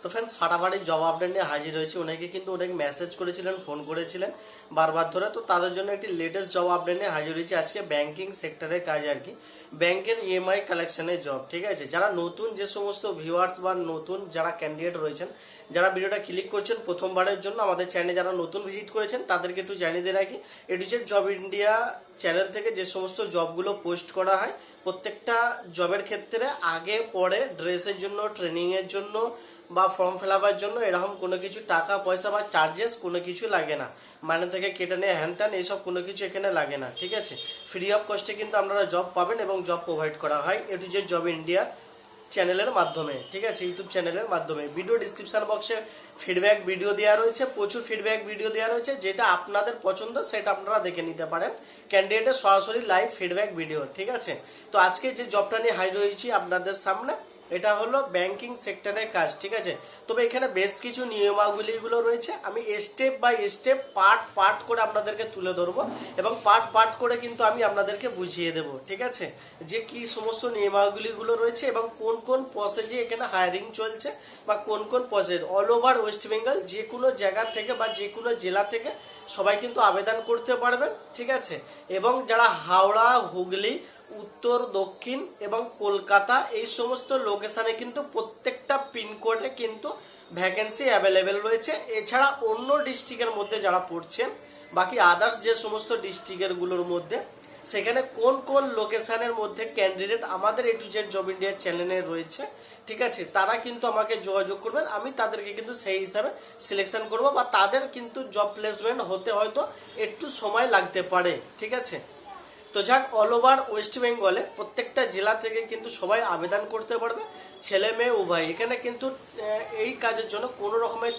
তো फ्रेंड्स ফাটাফাটি job update নিয়ে হাজির হয়েছে। অনেকে কিন্তু অনেক মেসেজ করেছিলেন, ফোন করেছিলেন বারবার ধরে, তো তাদের জন্য একটি লেটেস্ট জব আপডেট নিয়ে হাজির হয়েছে আজকে। ব্যাংকিং সেক্টরের কাজ আর কি, ব্যাংকের ইএমআই কালেকশনের জব। ঠিক আছে, যারা নতুন যে সমস্ত ভিউয়ার্স বা নতুন যারা ক্যান্ডিডেট রয়েছেন, যারা ভিডিওটা ক্লিক করছেন প্রথমবারের জন্য, আমাদের চ্যানেলে যারা নতুন ভিজিট করেছেন তাদেরকে একটু জানিয়ে দিয়ে রাখি, এটুজেড জব ইন্ডিয়া চ্যানেল থেকে যে সমস্ত জবগুলো পোস্ট করা হয় প্রত্যেকটা জবের ক্ষেত্রে আগে পরে ড্রেসের জন্য, ট্রেনিংয়ের জন্য বা ফর্ম ফিল আপের জন্য এরকম কোনো কিছু টাকা পয়সা বা চার্জেস কোনো কিছু লাগে না, মানে থেকে কেটে নিয়ে হ্যান ত্যান এইসব কোনো কিছু এখানে লাগে না। ঠিক আছে, ফ্রি অফ কস্টে কিন্তু আপনারা জব পাবেন এবং জব প্রোভাইড করা হয় এটুজেড জব ইন্ডিয়া চ্যানেলের মাধ্যমে। ঠিক আছে, ইউটিউব চ্যানেলের মাধ্যমে। ভিডিও ডিসক্রিপশন বক্সে ফিডব্যাক ভিডিও দেওয়া রয়েছে, প্রচুর ফিডব্যাক ভিডিও দেওয়া রয়েছে, যেটা আপনাদের পছন্দ সেটা আপনারা দেখে নিতে পারেন, ক্যান্ডিডেটের সরাসরি লাইভ ফিডব্যাক ভিডিও। ঠিক আছে, তো আজকে যে জবটা নিয়ে হাজির হয়েছি আপনাদের সামনে, এটা হলো ব্যাংকিং সেক্টরের কাজ। ঠিক আছে, তবে এখানে বেশ কিছু নিয়মাবলীগুলো রয়েছে, আমি স্টেপ বাই স্টেপ পার্ট করে আপনাদেরকে তুলে ধরবো এবং পার্ট করে কিন্তু আমি আপনাদেরকে বুঝিয়ে দেবো। ঠিক আছে, যে কি সমস্ত নিয়মাবলীগুলো রয়েছে এবং কোন কোন প্রসেসে এখানে হায়ারিং চলছে বা কোন কোন process. All over West Bengal যে কোনো জায়গা থেকে বা যে কোনো জেলা থেকে সবাই কিন্তু আবেদন করতে পারবেন। ঠিক আছে, এবং যারা হাওড়া, হুগলি, উত্তর, দক্ষিণ এবং কলকাতা এই সমস্ত লোকেশানে কিন্তু প্রত্যেকটা পিনকোডে কিন্তু ভ্যাকেন্সি অ্যাভেলেবেল রয়েছে। এছাড়া অন্য ডিস্ট্রিক্টের মধ্যে যারা পড়ছেন, বাকি আদার্স যে সমস্ত ডিস্ট্রিক্টেরগুলোর মধ্যে, সেখানে কোন কোন লোকেশানের মধ্যে ক্যান্ডিডেট আমাদের এটুজেড জব ইন্ডিয়া চ্যানেলে রয়েছে, ঠিক আছে, তারা কিন্তু আমাকে যোগাযোগ করবেন, আমি তাদেরকে কিন্তু সেই হিসাবে সিলেকশন করব বা তাদের কিন্তু জব প্লেসমেন্ট হতে হয়তো একটু সময় লাগতে পারে। ঠিক আছে, তো যাক, অল ওভার ওয়েস্ট বেঙ্গলে প্রত্যেকটা জেলা থেকে কিন্তু সবাই আবেদন করতে পারবে, ছেলে মেয়ে উভয়। এখানে কিন্তু এই কাজের জন্য কোনো রকমের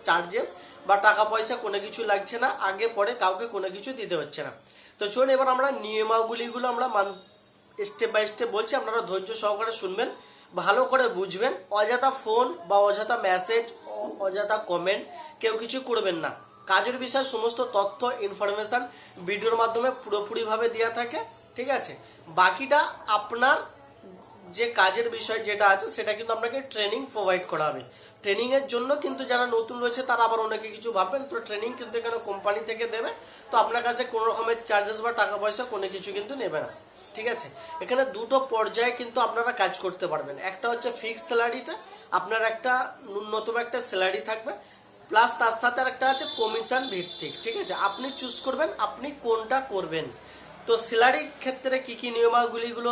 চার্জেস বা টাকা পয়সা কোনো কিছু লাগছে না, আগে পরে কাউকে কোনো কিছু দিতে হচ্ছে না। তো চলুন এবার আমরা নিয়মাবলীগুলো আমরা স্টেপ বাই স্টেপ বলছি, আপনারা ধৈর্য সহকারে শুনবেন, ভালো করে বুঝবেন। অযথা ফোন বা অযথা মেসেজ, অযথা কমেন্ট কেউ কিছু করবেন না। কাজের বিষয়ে সমস্ত তথ্য ইনফরমেশান ভিডিওর মাধ্যমে পুরোপুরিভাবে দেওয়া থাকে। ঠিক আছে, বাকিটা আপনার যে কাজের বিষয় যেটা আছে সেটা কিন্তু আপনাকে ট্রেনিং প্রোভাইড করা হবে। ট্রেনিংয়ের জন্য কিন্তু যারা নতুন রয়েছে তারা আবার অনেকে কিছু ভাববেন, তো ট্রেনিং কিন্তু এখানে কোম্পানি থেকে দেবে, তো আপনার কাছে কোনো রকমের চার্জেস বা টাকা পয়সা কোনো কিছু কিন্তু নেবে না। ঠিক আছে, এখানে দুটো পর্যায়ে কিন্তু আপনারা কাজ করতে পারবেন। একটা হচ্ছে ফিক্সড স্যালারিতে আপনার একটা ন্যূনতম একটা স্যালারি থাকবে, প্লাস তার সাথে একটা আছে কমিশন ভিত্তিক। ঠিক আছে, আপনি চুজ করবেন আপনি কোনটা করবেন। তো স্যালারির ক্ষেত্রে কী কী নিয়মাবলীগুলো